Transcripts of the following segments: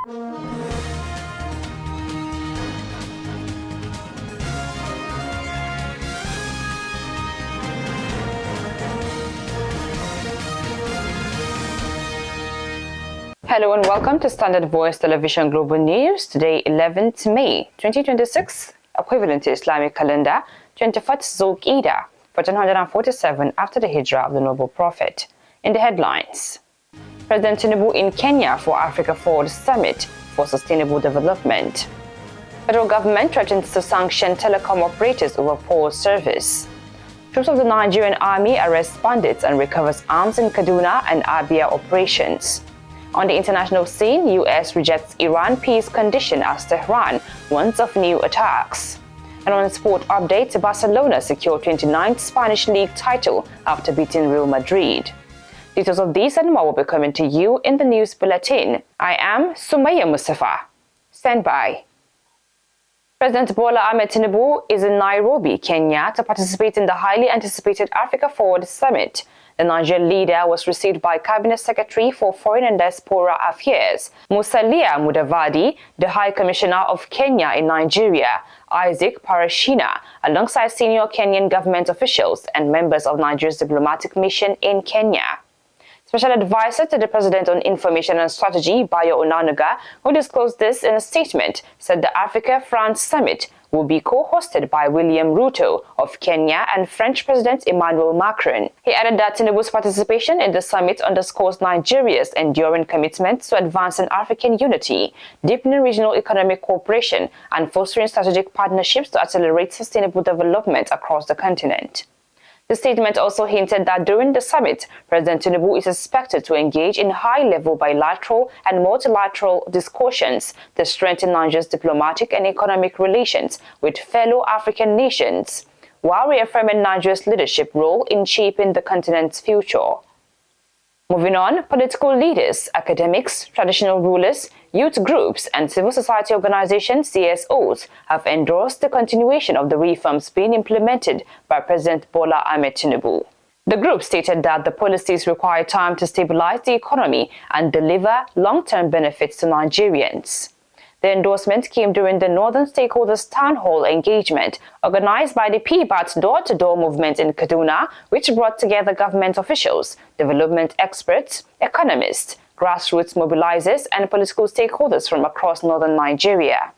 Hello and welcome to Standard Voice Television Global News. Today, 11th May 2026, equivalent to Islamic calendar, 24th Zulqa'dah, 1447 after the Hijrah of the Noble Prophet. In the headlines, President Tinubu in Kenya for Africa Forward Summit for Sustainable Development. Federal government threatens to sanction telecom operators over poor service. Troops of the Nigerian army arrest bandits and recovers arms in Kaduna and Abia operations. On the international scene, US rejects Iran peace condition as Tehran warns of new attacks. And on sport updates, Barcelona secured 29th Spanish League title after beating Real Madrid. Details of these and more will be coming to you in the news bulletin. I am Sumaya Mustafa. Stand by. President Bola Ahmed Tinubu is in Nairobi, Kenya, to participate in the highly anticipated Africa Forward Summit. The Nigerian leader was received by Cabinet Secretary for Foreign and Diaspora Affairs, Musalia Mudavadi, the High Commissioner of Kenya in Nigeria, Isaac Parashina, alongside senior Kenyan government officials and members of Nigeria's diplomatic mission in Kenya. Special Advisor to the President on Information and Strategy, Bayo Onanuga, who disclosed this in a statement, said the Africa-France Summit will be co-hosted by William Ruto of Kenya and French President Emmanuel Macron. He added that Tinubu's participation in the summit underscores Nigeria's enduring commitment to advancing African unity, deepening regional economic cooperation, and fostering strategic partnerships to accelerate sustainable development across the continent. The statement also hinted that during the summit, President Tinubu is expected to engage in high-level bilateral and multilateral discussions to strengthen Nigeria's diplomatic and economic relations with fellow African nations, while reaffirming Nigeria's leadership role in shaping the continent's future. Moving on, political leaders, academics, traditional rulers, youth groups, and civil society organizations (CSOs) have endorsed the continuation of the reforms being implemented by President Bola Ahmed Tinubu. The group stated that the policies require time to stabilize the economy and deliver long-term benefits to Nigerians. The endorsement came during the Northern Stakeholders Town Hall engagement organized by the PBAT door-to-door movement in Kaduna, which brought together government officials, development experts, economists, grassroots mobilizers, and political stakeholders from across northern Nigeria.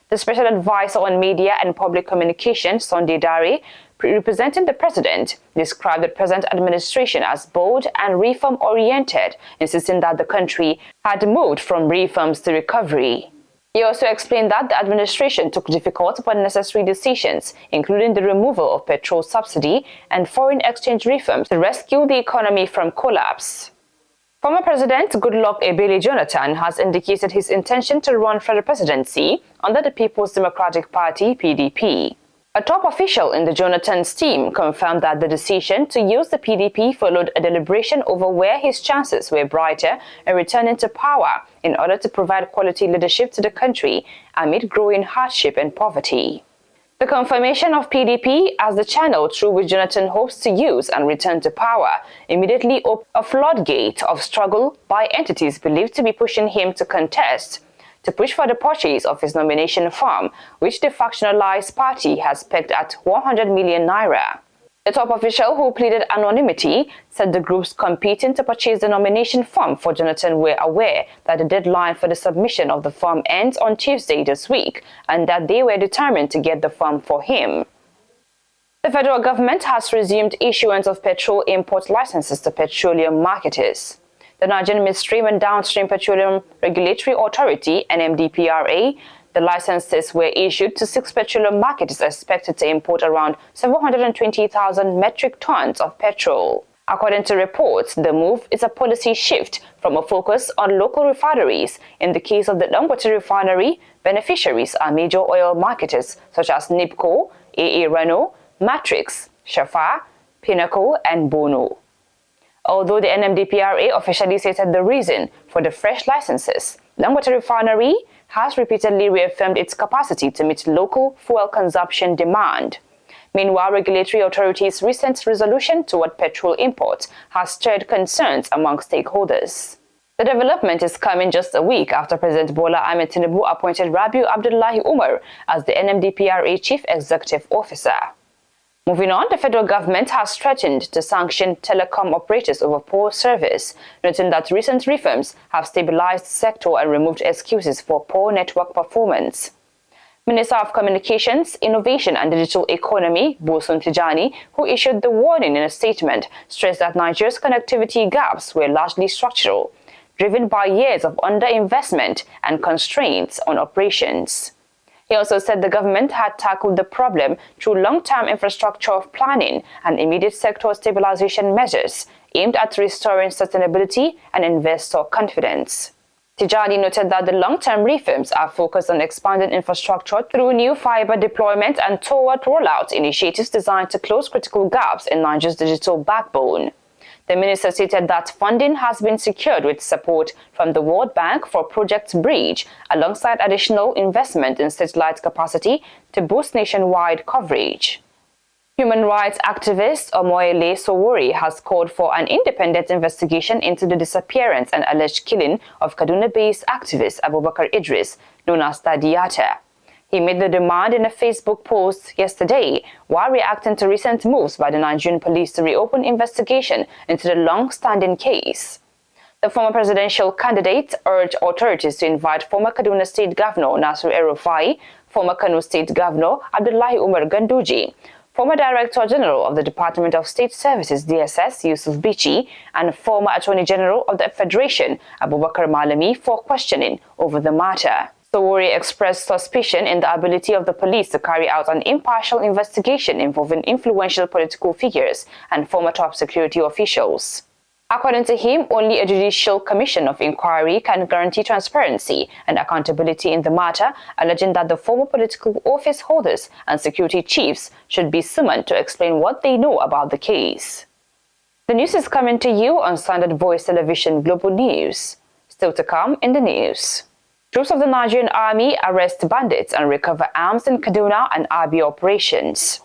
The Special Advisor on Media and Public Communication, Sunday Dare, representing the president, described the present administration as bold and reform-oriented, insisting that the country had moved from reforms to recovery. He also explained that the administration took difficult but necessary decisions, including the removal of petrol subsidy and foreign exchange reforms to rescue the economy from collapse. Former President Goodluck Ebele Jonathan has indicated his intention to run for the presidency under the People's Democratic Party (PDP). A top official in the Jonathan's team confirmed that the decision to use the PDP followed a deliberation over where his chances were brighter in returning to power in order to provide quality leadership to the country amid growing hardship and poverty. The confirmation of PDP as the channel through which Jonathan hopes to use and return to power immediately opened a floodgate of struggle by entities believed to be pushing him to contest, to push for the purchase of his nomination form, which the factionalized party has pegged at 100 million naira. The top official, who pleaded anonymity, said the groups competing to purchase the nomination form for Jonathan were aware that the deadline for the submission of the form ends on Tuesday this week, and that they were determined to get the form for him. The federal government has resumed issuance of petrol import licenses to petroleum marketers. The Nigerian Midstream and Downstream Petroleum Regulatory Authority (NMDPRA), the licenses were issued to 6 petroleum marketers expected to import around 720,000 metric tons of petrol. According to reports, the move is a policy shift from a focus on local refineries. In the case of the Dangote refinery, beneficiaries are major oil marketers such as NIPCO, AA Renault, Matrix, Shafa, Pinnacle, and Bono. Although the NMDPRA officially stated the reason for the fresh licenses, Dangote Refinery has repeatedly reaffirmed its capacity to meet local fuel consumption demand. Meanwhile, regulatory authorities' recent resolution toward petrol imports has stirred concerns among stakeholders. The development is coming just a week after President Bola Ahmed Tinubu appointed Rabiu Abdullahi Umar as the NMDPRA Chief Executive Officer. Moving on, the federal government has threatened to sanction telecom operators over poor service, noting that recent reforms have stabilized the sector and removed excuses for poor network performance. Minister of Communications, Innovation and Digital Economy, Bosun Tijani, who issued the warning in a statement, stressed that Nigeria's connectivity gaps were largely structural, driven by years of underinvestment and constraints on operations. He also said the government had tackled the problem through long-term infrastructure planning and immediate sector stabilization measures aimed at restoring sustainability and investor confidence. Tijani noted that the long-term reforms are focused on expanding infrastructure through new fiber deployment and toward rollout initiatives designed to close critical gaps in Nigeria's digital backbone. The minister stated that funding has been secured with support from the World Bank for Project Bridge, alongside additional investment in satellite capacity to boost nationwide coverage. Human rights activist Omoyele Sowore has called for an independent investigation into the disappearance and alleged killing of Kaduna-based activist Abubakar Idris, known as DADIYATA. He made the demand in a Facebook post yesterday while reacting to recent moves by the Nigerian police to reopen investigation into the long-standing case. The former presidential candidate urged authorities to invite former Kaduna State Governor Nasir EL-RUFA'I, former Kano State Governor Abdullahi Umar GANDUJE, former Director General of the Department of State Services DSS Yusuf Bichi, and former Attorney General of the Federation Abubakar Malami for questioning over the matter. Sowore expressed suspicion in the ability of the police to carry out an impartial investigation involving influential political figures and former top security officials. According to him, only a judicial commission of inquiry can guarantee transparency and accountability in the matter, alleging that the former political office holders and security chiefs should be summoned to explain what they know about the case. The news is coming to you on Standard Voice Television Global News. Still to come in the news. Troops of the Nigerian Army arrest bandits and recover arms in Kaduna and Abia operations.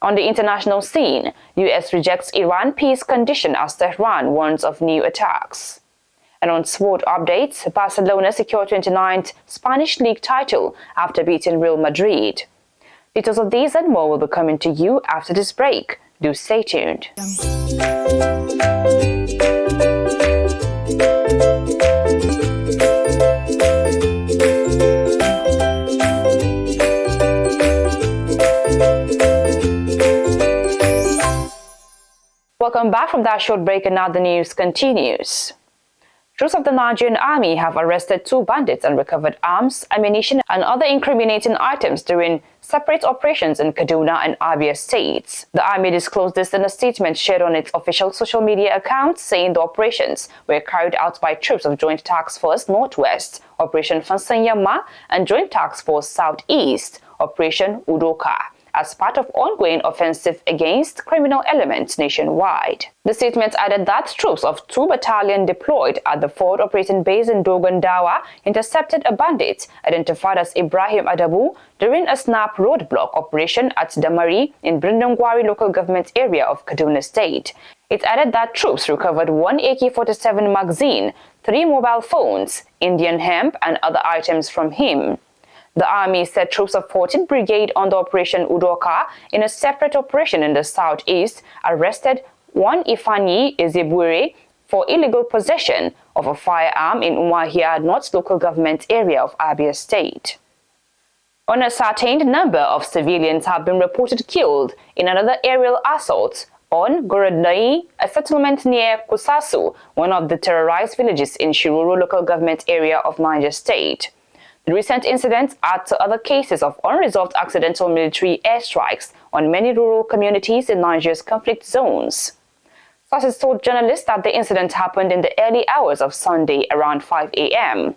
On the international scene, U.S. rejects Iran peace condition as Tehran warns of new attacks. And on sport updates, Barcelona secured 29th Spanish League title after beating Real Madrid. Details of these and more will be coming to you after this break. Do stay tuned. Welcome back from that short break, and now the news continues. Troops of the Nigerian Army have arrested 2 bandits and recovered arms, ammunition, and other incriminating items during separate operations in Kaduna and Abia states. The Army disclosed this in a statement shared on its official social media account, saying the operations were carried out by troops of Joint Task Force Northwest, Operation Fansanyama, and Joint Task Force Southeast, Operation Udoka, as part of ongoing offensive against criminal elements nationwide. The statement added that troops of 2 battalions deployed at the forward operating base in Dogon Dawa intercepted a bandit identified as Ibrahim Adabu during a snap roadblock operation at Damari in Brindangwari local government area of Kaduna State. It added that troops recovered 1 AK-47 magazine, 3 mobile phones, Indian hemp, and other items from him. The Army said troops of 14th Brigade under Operation Udoka, in a separate operation in the southeast, arrested 1 Ifeanyi Ezebure for illegal possession of a firearm in Umuahia North local government area of Abia State. An ascertained number of civilians have been reported killed in another aerial assault on Gorodnai, a settlement near Kusasu, one of the terrorized villages in Shiruru local government area of Niger State. The recent incidents add to other cases of unresolved accidental military airstrikes on many rural communities in Nigeria's conflict zones. Sources told journalists that the incident happened in the early hours of Sunday around 5 a.m.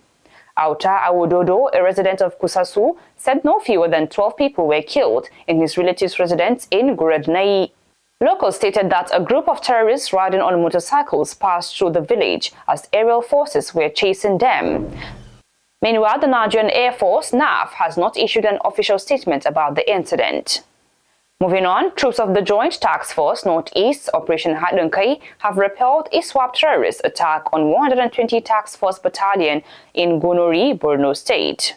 Auta Awododo, a resident of Kusasu, said no fewer than 12 people were killed in his relative's residence in Gorodnai. Locals stated that a group of terrorists riding on motorcycles passed through the village as aerial forces were chasing them. Meanwhile, the Nigerian Air Force, NAF, has not issued an official statement about the incident. Moving on, troops of the Joint Task Force Northeast Operation GANDUJE have repelled a SWAP terrorist attack on 120 Task Force Battalion in Gonori, Borno State.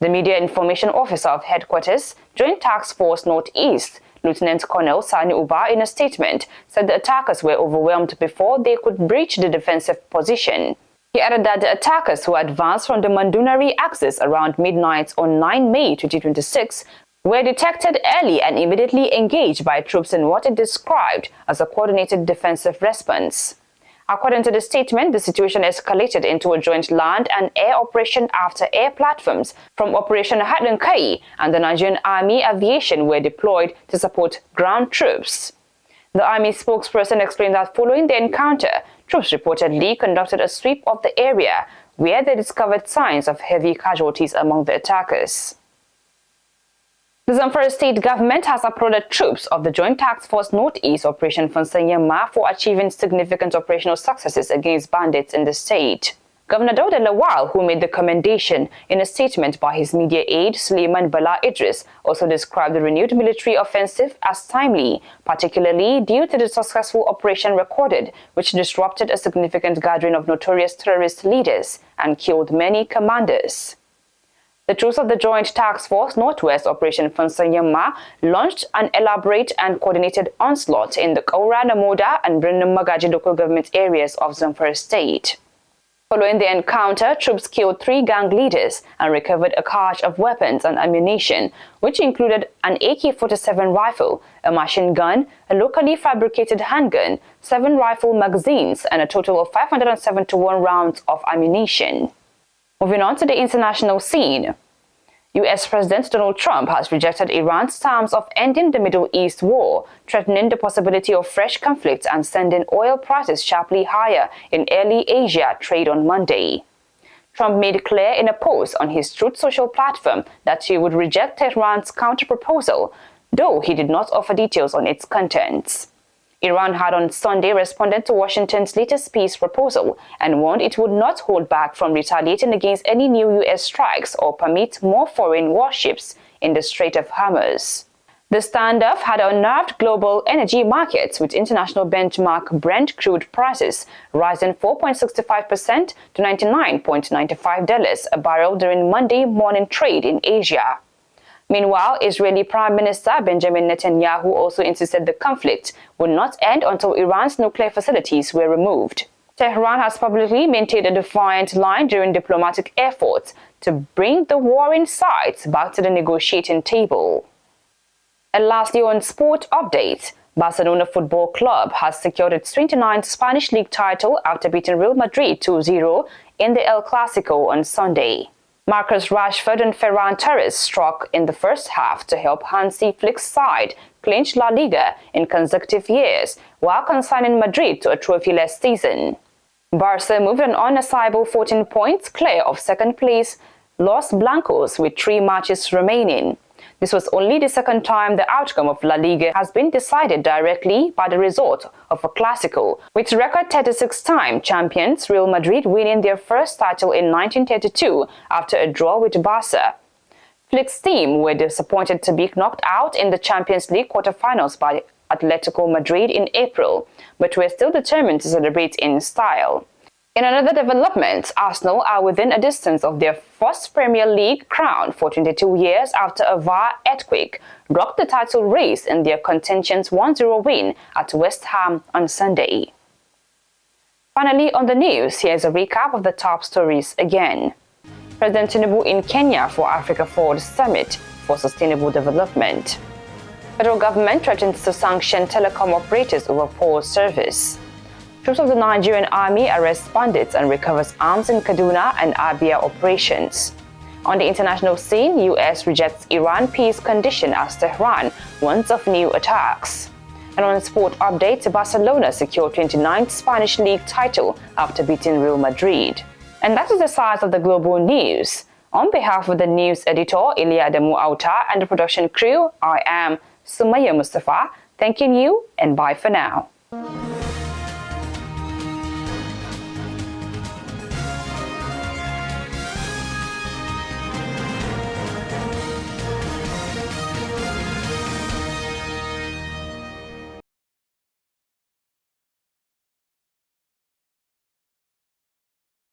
The Media Information Officer of Headquarters, Joint Task Force Northeast, Lieutenant Colonel Sani Uba, in a statement, said the attackers were overwhelmed before they could breach the defensive position. He added that the attackers who advanced from the Mandunari axis around midnight on 9 May 2026 were detected early and immediately engaged by troops in what it described as a coordinated defensive response. According to the statement, the situation escalated into a joint land and air operation after air platforms from Operation GANDUJE and the Nigerian Army Aviation were deployed to support ground troops. The Army spokesperson explained that following the encounter, troops reportedly conducted a sweep of the area, where they discovered signs of heavy casualties among the attackers. The Zamfara state government has applauded troops of the Joint Task Force Northeast Operation Fonsanyama for achieving significant operational successes against bandits in the state. Governor Dauda Lawal, who made the commendation in a statement by his media aide Suleiman Bala Idris, also described the renewed military offensive as timely, particularly due to the successful operation recorded, which disrupted a significant gathering of notorious terrorist leaders and killed many commanders. The troops of the Joint Task Force Northwest Operation Fonsanyama launched an elaborate and coordinated onslaught in the Kaura, Namoda and Birnin Magaji local government areas of Zamfara state. Following the encounter, troops killed 3 gang leaders and recovered a cache of weapons and ammunition, which included an AK-47 rifle, a machine gun, a locally fabricated handgun, 7 rifle magazines, and a total of 571 rounds of ammunition. Moving on to the international scene. U.S. President Donald Trump has rejected Iran's terms of ending the Middle East war, threatening the possibility of fresh conflict and sending oil prices sharply higher in early Asia trade on Monday. Trump made clear in a post on his Truth Social platform that he would reject Tehran's counterproposal, though he did not offer details on its contents. Iran had on Sunday responded to Washington's latest peace proposal and warned it would not hold back from retaliating against any new U.S. strikes or permit more foreign warships in the Strait of Hormuz. The standoff had unnerved global energy markets, with international benchmark Brent crude prices rising 4.65% to $99.95 a barrel during Monday morning trade in Asia. Meanwhile, Israeli Prime Minister Benjamin Netanyahu also insisted the conflict would not end until Iran's nuclear facilities were removed. Tehran has publicly maintained a defiant line during diplomatic efforts to bring the warring sides back to the negotiating table. And lastly, on sport updates, Barcelona Football Club has secured its 29th Spanish League title after beating Real Madrid 2-0 in the El Clasico on Sunday. Marcus Rashford and Ferran Torres struck in the first half to help Hansi Flick's side clinch La Liga in consecutive years, while consigning Madrid to a trophyless season. Barca moved an unassailable 14 points clear of second place Los Blancos with 3 matches remaining. This was only the second time the outcome of La Liga has been decided directly by the result of a Clásico, with record 36-time champions Real Madrid winning their first title in 1932 after a draw with Barca. Flick's team were disappointed to be knocked out in the Champions League quarterfinals by Atletico Madrid in April, but were still determined to celebrate in style. In another development, Arsenal are within a distance of their first Premier League crown for 22 years after a VAR earthquake rocked the title race in their contention's 1-0 win at West Ham on Sunday. Finally, on the news, here's a recap of the top stories again. President Tinubu in Kenya for Africa Forward Summit for Sustainable Development. Federal government threatens to sanction telecom operators over poor service. Troops of the Nigerian Army arrest bandits and recovers arms in Kaduna and Abia operations. On the international scene, U.S. rejects Iran peace condition as Tehran warns of new attacks. And on sport updates, Barcelona secured 29th Spanish League title after beating Real Madrid. And that is the size of the global news. On behalf of the news editor, Ilya Adamu Auta, and the production crew, I am Sumaya Mustafa, thanking you and bye for now.